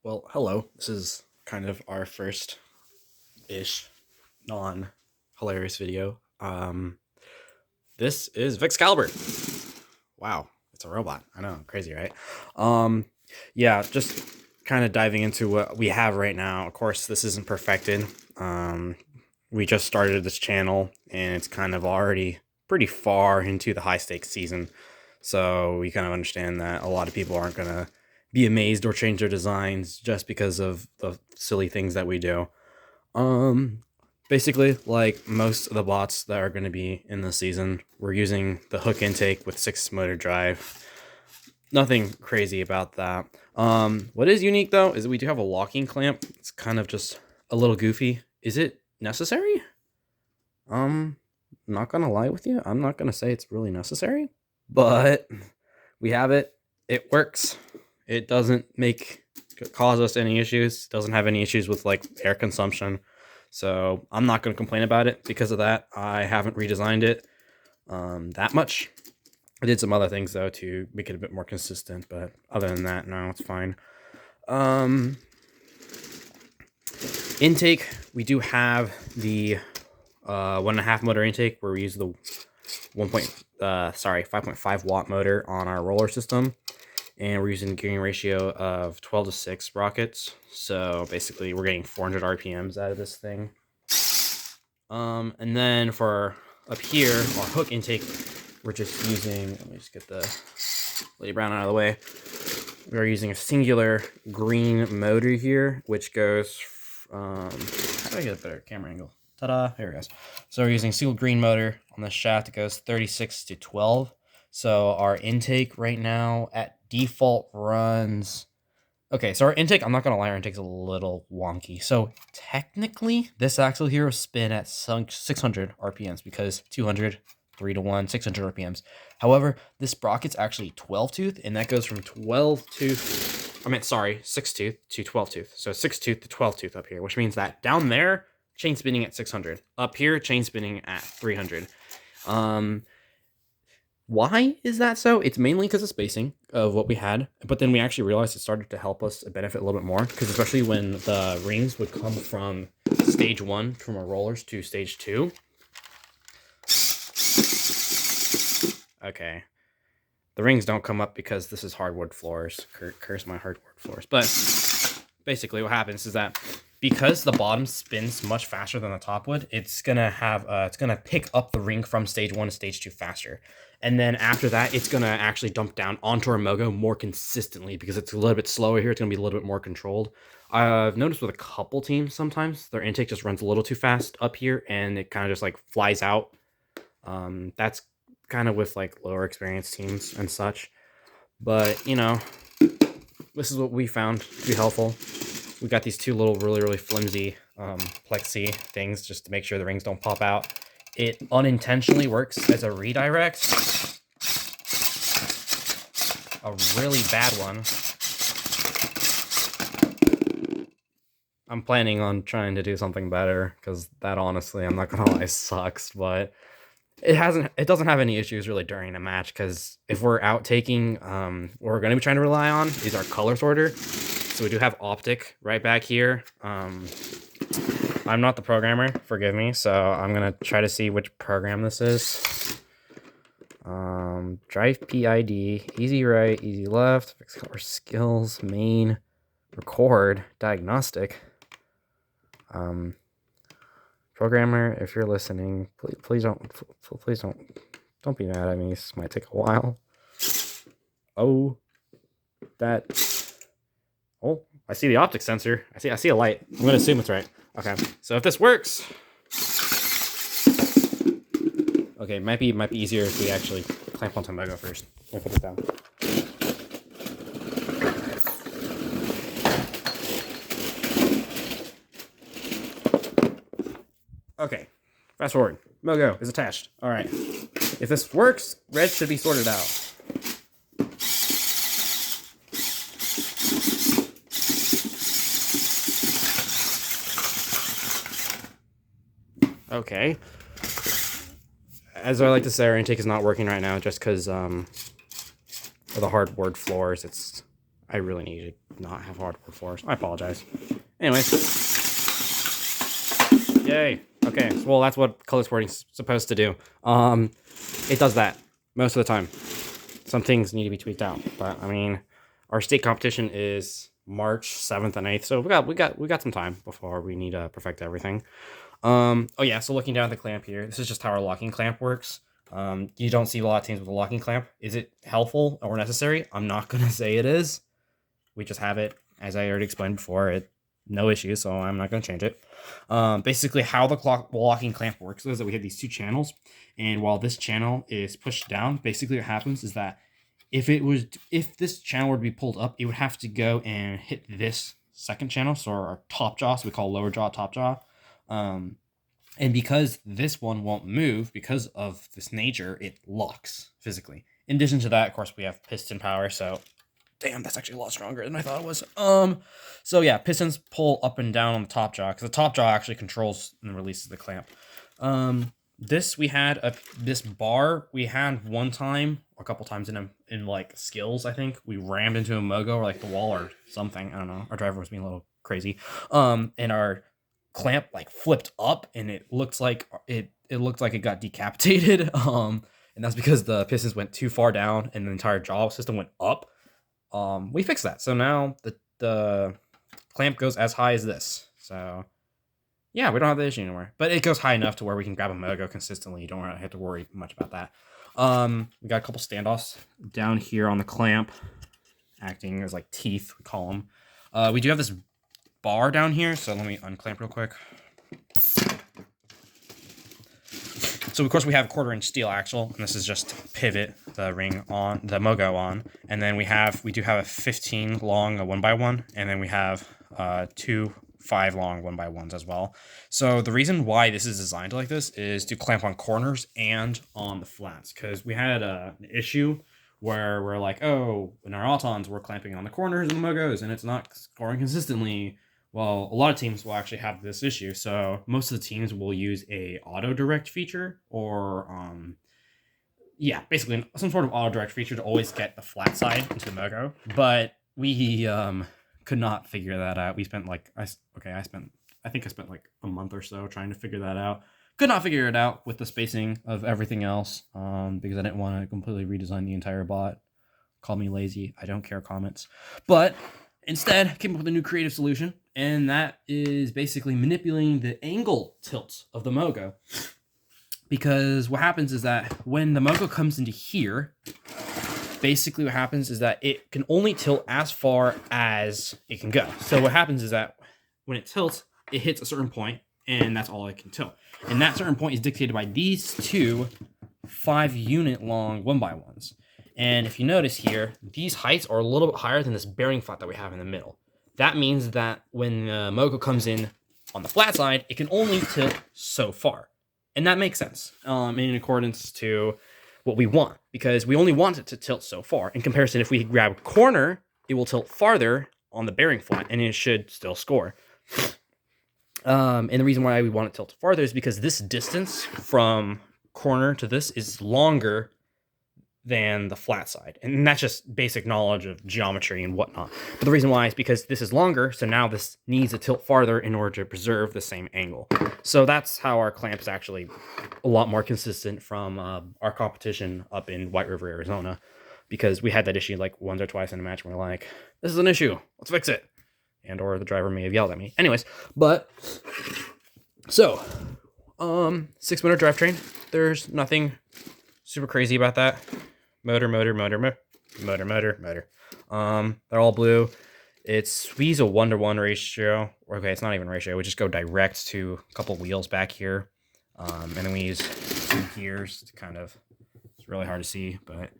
Well, hello. This is kind of our first-ish non-hilarious video. This is Vexcalibur. Wow, it's a robot. I know, crazy, right? Yeah, just kind of diving into what we have right now. Of course, this isn't perfected. We just started this channel, and it's kind of already pretty far into the high-stakes season. So we kind of understand that a lot of people aren't going to be amazed or change their designs just because of the silly things that we do. Basically, like most of the bots that are going to be in this season, we're using the hook intake with 6-motor drive. Nothing crazy about that. What is unique though is we do have a locking clamp. It's kind of just a little goofy. Is it necessary? Not gonna lie with you, I'm not gonna say it's really necessary, but we have it. It works. It doesn't cause us any issues. It doesn't have any issues with like air consumption. So I'm not going to complain about it because of that. I haven't redesigned it that much. I did some other things though to make it a bit more consistent, but other than that, no, it's fine. Intake, we do have the 1.5 motor intake where we use the 5.5 watt motor on our roller system. And we're using a gearing ratio of 12:6 sprockets. So basically we're getting 400 RPMs out of this thing. And then for up here, our hook intake, we're just using, let me just get the Lady Brown out of the way. We're using a singular green motor here, which goes, how do I get a better camera angle? Ta-da, there it goes. So we're using a single green motor on the shaft. It goes 36 to 12. So our intake right now at default runs, okay, so our intake, I'm not gonna lie, our intake's a little wonky. So technically this axle here will spin at 600 RPMs because 200, 3-to-1, 600 RPMs. However, this sprocket's actually 12 tooth, and that goes from 6 tooth to 12 tooth. So 6 tooth to 12 tooth up here, which means that down there, chain spinning at 600. Up here, chain spinning at 300. Why is that so? It's mainly because of spacing of what we had, but then we actually realized it started to help us benefit a little bit more, because especially when the rings would come from stage 1 from our rollers to stage 2. Okay. The rings don't come up because this is hardwood floors. Curse my hardwood floors. But basically what happens is that because the bottom spins much faster than the top would, it's gonna have it's gonna pick up the ring from stage 1 to stage 2 faster. And then after that, it's gonna actually dump down onto our mogo more consistently because it's a little bit slower here. It's gonna be a little bit more controlled. I've noticed with a couple teams sometimes their intake just runs a little too fast up here and it kind of just like flies out. That's kind of with like lower experienced teams and such. But you know, this is what we found to be helpful. We got these two little really flimsy plexi things just to make sure the rings don't pop out. It unintentionally works as a redirect. A really bad one. I'm planning on trying to do something better because that honestly, I'm not gonna lie, sucks, but it doesn't have any issues really during a match, because if we're out taking, what we're going to be trying to rely on is our color sorter. So we do have optic right back here. I'm not the programmer, forgive me, so I'm going to try to see which program this is. Drive PID, easy right, easy left, Vexcalibur skills, main, record, diagnostic. Programmer, if you're listening, please don't be mad at me. This might take a while. Oh, I see the optic sensor. I see a light. I'm gonna assume it's right. Okay, so if this works, okay, it might be easier if we actually clamp onto mogo first. Let me put this down. Okay, fast forward. Mogo is attached. All right. If this works, red should be sorted out. Okay. As I like to say, our intake is not working right now just because of the hardwood floors. I really need to not have hardwood floors. I apologize. Anyways. Yay. Okay, so, well, that's what color sporting's supposed to do. It does that most of the time. Some things need to be tweaked out, but I mean, our state competition is March 7th and 8th, so we got some time before we need to perfect everything. Oh yeah, so looking down at the clamp here, this is just how our locking clamp works. You don't see a lot of teams with a locking clamp. Is it helpful or necessary? I'm not gonna say it is. We just have it, as I already explained before. No issues, so I'm not going to change it. Basically, how the locking clamp works is that we have these two channels, and while this channel is pushed down, basically what happens is that if this channel were to be pulled up, it would have to go and hit this second channel, so our top jaw, so we call lower jaw, top jaw. And because this one won't move, because of this nature, it locks physically. In addition to that, of course, we have piston power, so damn, that's actually a lot stronger than I thought it was. So yeah, pistons pull up and down on the top jaw, because the top jaw actually controls and releases the clamp. This bar we had one time, or a couple times in like skills, I think. We rammed into a mogo or like the wall or something. I don't know. Our driver was being a little crazy. And our clamp like flipped up, and it looked like it got decapitated. And that's because the pistons went too far down and the entire jaw system went up. We fixed that, so now the clamp goes as high as this. So yeah, we don't have the issue anymore, but it goes high enough to where we can grab a mogo consistently. You don't really have to worry much about that. We got a couple standoffs down here on the clamp, acting as like teeth, we call them. We do have this bar down here, so let me unclamp real quick. So of course we have a 1/4 inch steel axle, and this is just to pivot the ring on, the mogo on. And then we do have a 15 long 1x1, and then we have 2 5 long 1x1s as well. So the reason why this is designed like this is to clamp on corners and on the flats, because we had an issue where we're like, oh, in our autons we're clamping on the corners and the mogos, and it's not scoring consistently. Well, a lot of teams will actually have this issue, so most of the teams will use a auto direct feature, or yeah, basically some sort of auto direct feature to always get the flat side into the mogo. But we could not figure that out. We spent like I think I spent like a month or so trying to figure that out. Could not figure it out with the spacing of everything else, because I didn't want to completely redesign the entire bot. Call me lazy. I don't care, comments. But instead, came up with a new creative solution, and that is basically manipulating the angle tilt of the mogo. Because what happens is that when the mogo comes into here, basically what happens is that it can only tilt as far as it can go. So what happens is that when it tilts, it hits a certain point, and that's all it can tilt. And that certain point is dictated by these two 5-unit long 1x1s. And if you notice here, these heights are a little bit higher than this bearing flat that we have in the middle. That means that when the mogo comes in on the flat side, it can only tilt so far. And that makes sense in accordance to what we want, because we only want it to tilt so far. In comparison, if we grab a corner, it will tilt farther on the bearing flat, and it should still score. And the reason why we want it to tilt farther is because this distance from corner to this is longer than the flat side. And that's just basic knowledge of geometry and whatnot. But the reason why is because this is longer, so now this needs to tilt farther in order to preserve the same angle. So that's how our clamp is actually a lot more consistent from our competition up in White River, Arizona, because we had that issue like once or twice in a match, and we're like, this is an issue, let's fix it. And or the driver may have yelled at me. Anyways, but so 6-motor drivetrain. There's nothing super crazy about that. Motor. They're all blue. We use a 1-to-1 ratio. Okay, it's not even ratio. We just go direct to a couple wheels back here. And then we use some gears to kind of, it's really hard to see, but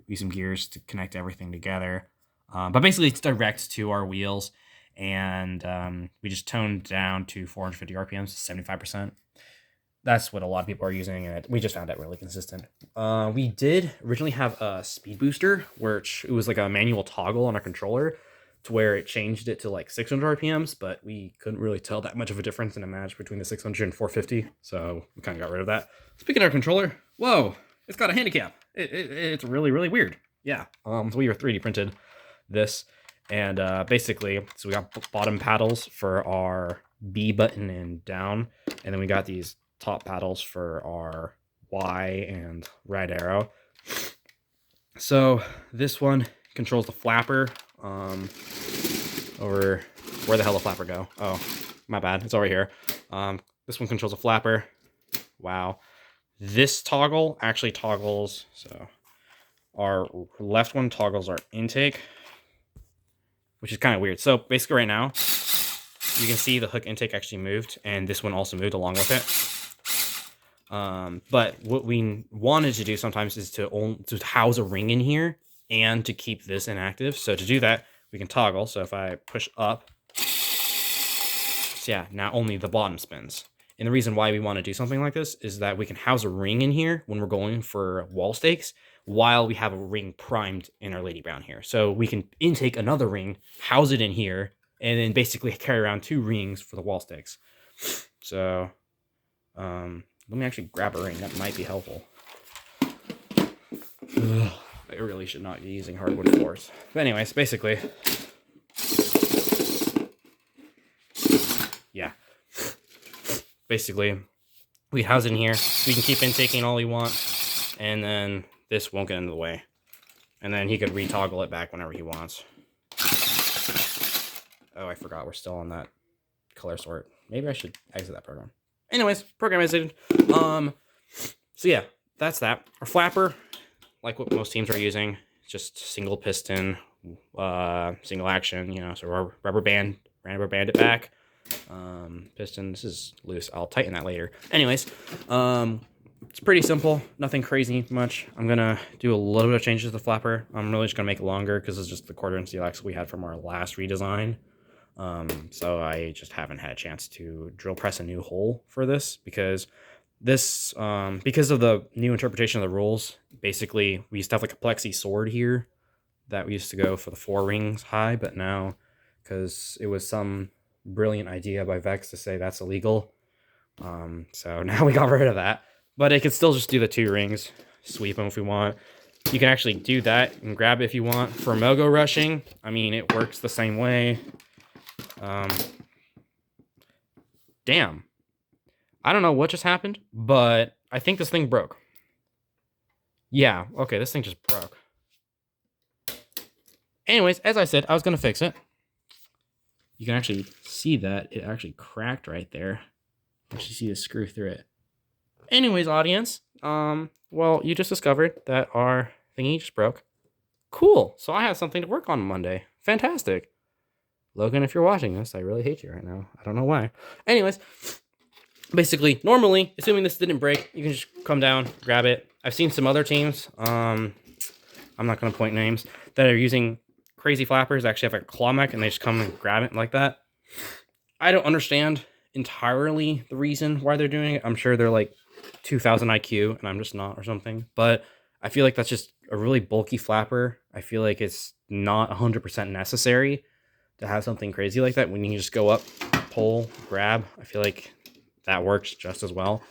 we use some gears to connect everything together. But basically it's direct to our wheels. And we just toned down to 450 RPMs, 75%. That's what a lot of people are using, and we just found that really consistent. We did originally have a speed booster, which it was like a manual toggle on our controller to where it changed it to like 600 RPMs, but we couldn't really tell that much of a difference in a match between the 600 and 450, so we kind of got rid of that. Speaking of our controller, whoa, it's got a handicap. It's really, really weird. Yeah, so we 3D printed this, And basically, so we got bottom paddles for our B button and down, and then we got these top paddles for our Y and right arrow. So this one controls the flapper. Over where the hell the flapper go? Oh, my bad. It's over here. This one controls a flapper. Wow. This toggle actually toggles. So our left one toggles our intake, which is kind of weird. So basically right now, you can see the hook intake actually moved, and this one also moved along with it. But what we wanted to do sometimes is to house a ring in here and to keep this inactive. So to do that, we can toggle. So if I push up, so yeah, now only the bottom spins. And the reason why we want to do something like this is that we can house a ring in here when we're going for wall stakes while we have a ring primed in our Lady Brown here. So we can intake another ring, house it in here, and then basically carry around 2 rings for the wall stakes. So let me actually grab a ring. That might be helpful. Ugh, I really should not be using hardwood floors. But anyways, basically, yeah. Basically, we house it in here. We can keep intaking all we want, and then this won't get in the way. And then he could retoggle it back whenever he wants. Oh, I forgot we're still on that color sort. Maybe I should exit that program. Anyways, program exited. So yeah, that's that. Our flapper, like what most teams are using, just single piston, single action, you know, so rubber band it back. Piston, this is loose. I'll tighten that later. Anyways, it's pretty simple. Nothing crazy much. I'm gonna do a little bit of changes to the flapper. I'm really just gonna make it longer because it's just the 1/4" steel axle we had from our last redesign. So I just haven't had a chance to drill press a new hole for this because this, because of the new interpretation of the rules, basically we used to have like a plexi sword here that we used to go for the 4 rings high, but now, because it was some brilliant idea by Vex to say that's illegal, so now we got rid of that. But it could still just do the 2 rings, sweep them if we want. You can actually do that and grab it if you want. For Mogo rushing, I mean, it works the same way. Damn. I don't know what just happened, but I think this thing broke. Yeah, okay, this thing just broke. Anyways, as I said, I was going to fix it. You can actually see that it actually cracked right there. You actually see the screw through it. Anyways, audience, well, you just discovered that our thingy just broke. Cool. So I have something to work on Monday. Fantastic. Logan, if you're watching this, I really hate you right now. I don't know why. Anyways, basically, normally, assuming this didn't break, you can just come down, grab it. I've seen some other teams, I'm not going to point names, that are using crazy flappers that actually have a claw mech, and they just come and grab it like that. I don't understand entirely the reason why they're doing it. I'm sure they're like 2,000 IQ, and I'm just not, or something. But I feel like that's just a really bulky flapper. I feel like it's not 100% necessary to have something crazy like that when you can just go up, pull, grab. I feel like that works just as well.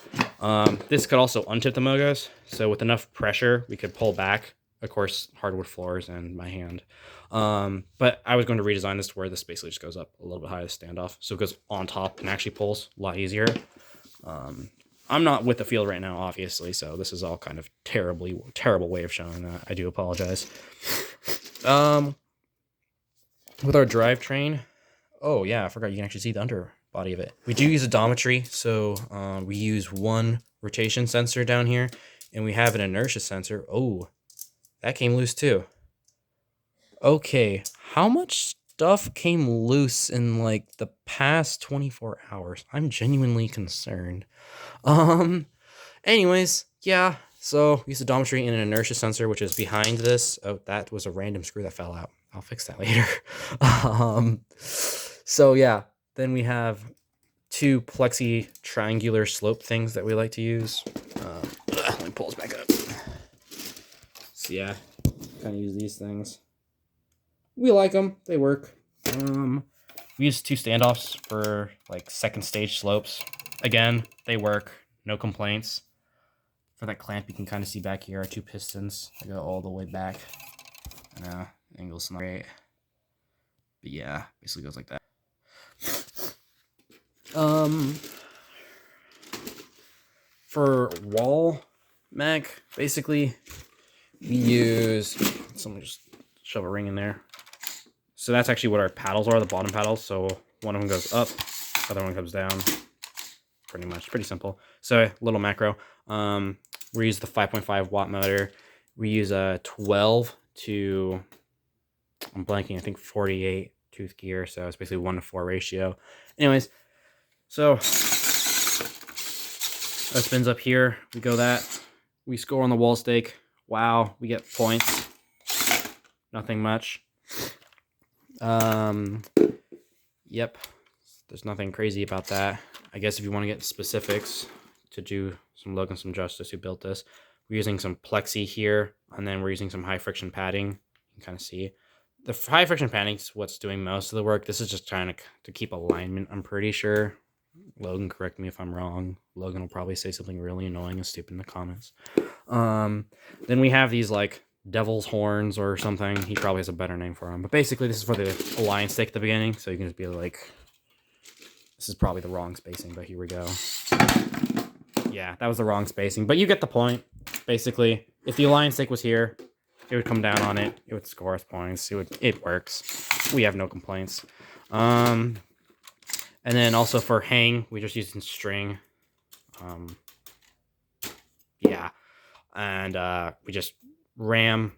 This could also untip the Mogos, so with enough pressure, we could pull back. Of course, hardwood floors and my hand. But I was going to redesign this to where this basically just goes up a little bit higher, standoff, so it goes on top and actually pulls a lot easier. I'm not with the field right now, obviously, so this is all kind of terrible way of showing that. I do apologize. With our drivetrain, oh yeah, I forgot you can actually see the underbody of it. We do use odometry, so we use one rotation sensor down here, and we have an inertia sensor. Oh, that came loose too. Okay, how much stuff came loose in like the past 24 hours? I'm genuinely concerned. Anyways, yeah, so we use odometry and an inertia sensor, which is behind this. Oh, that was a random screw that fell out. I'll fix that later. So yeah, then we have 2 plexi triangular slope things that we like to use. Let me pull this back up. So yeah, kind of use these things. We like them. They work. We use 2 standoffs for like second stage slopes. Again, they work. No complaints. For that clamp, you can kind of see back here are 2 pistons. They go all the way back. Angle's not great. But yeah, basically goes like that. For wall mech, basically, we use, someone just shove a ring in there. So that's actually what our paddles are, the bottom paddles. So one of them goes up, the other one comes down. Pretty much, pretty simple. So little macro. We use the 5.5 watt motor. We use a 12 to, I'm blanking, I think 48 tooth gear. So it's basically 1:4 ratio. Anyways, so that spins up here. We go that. We score on the wall stake. Wow, we get points. Nothing much. Yep. There's nothing crazy about that. I guess if you want to get specifics to do some Logan some justice who built this, we're using some plexi here, and then we're using some high friction padding. You can kind of see the high friction padding is what's doing most of the work. This is just trying to keep alignment, I'm pretty sure. Logan, correct me if I'm wrong. Logan will probably say something really annoying and stupid in the comments. Then we have these like devil's horns or something. He probably has a better name for them. But basically this is for the align stick at the beginning. So you can just be like, this is probably the wrong spacing, but here we go. Yeah, that was the wrong spacing, but you get the point. Basically, if the align stick was here, it would come down on it. It would score us points. It works. We have no complaints. And then also for hang, we just used string. Yeah. And we just ram,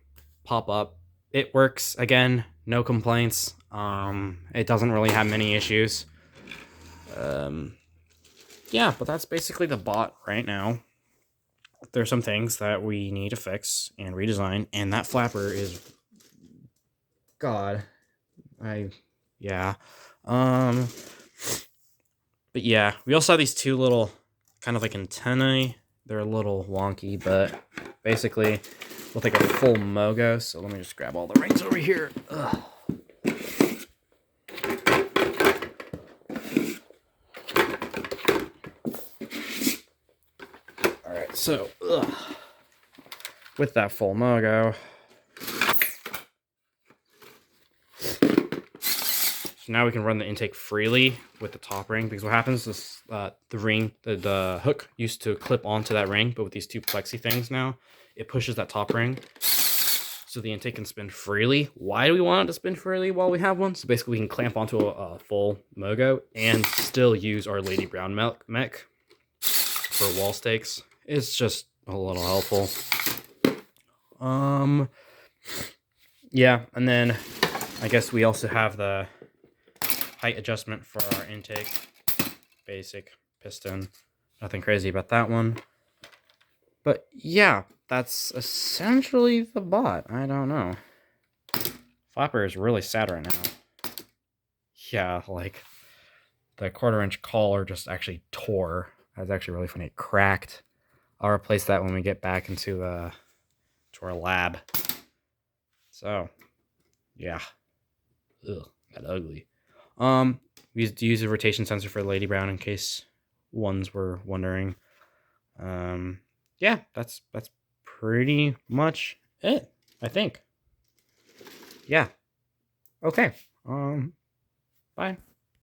pop up. It works. Again, no complaints. It doesn't really have many issues. Yeah, but that's basically the bot right now. There's some things that we need to fix and redesign, and that flapper is... God. Yeah. But yeah, we also have these two little kind of like antennae. They're a little wonky, but basically we'll take a full Mogo. So let me just grab all the rings over here. Ugh. All right, so with that full Mogo, so now we can run the intake freely with the top ring, because what happens is the ring, the hook used to clip onto that ring, but with these two plexi things now, it pushes that top ring, so the intake can spin freely. Why do we want it to spin freely while we have one? So basically we can clamp onto a full Mogo and still use our Lady Brown mech for wall stakes. It's just a little helpful. Yeah, and then I guess we also have the height adjustment for our intake. Basic piston. Nothing crazy about that one. But yeah, that's essentially the bot. I don't know. Flapper is really sad right now. Yeah, like the 1/4-inch collar just actually tore. That's actually really funny. It cracked. I'll replace that when we get back into to our lab. So, yeah. Ugh, that ugly. We used to use a rotation sensor for Lady Brown in case ones were wondering. Yeah, that's pretty much it, I think. Yeah. Okay. Bye.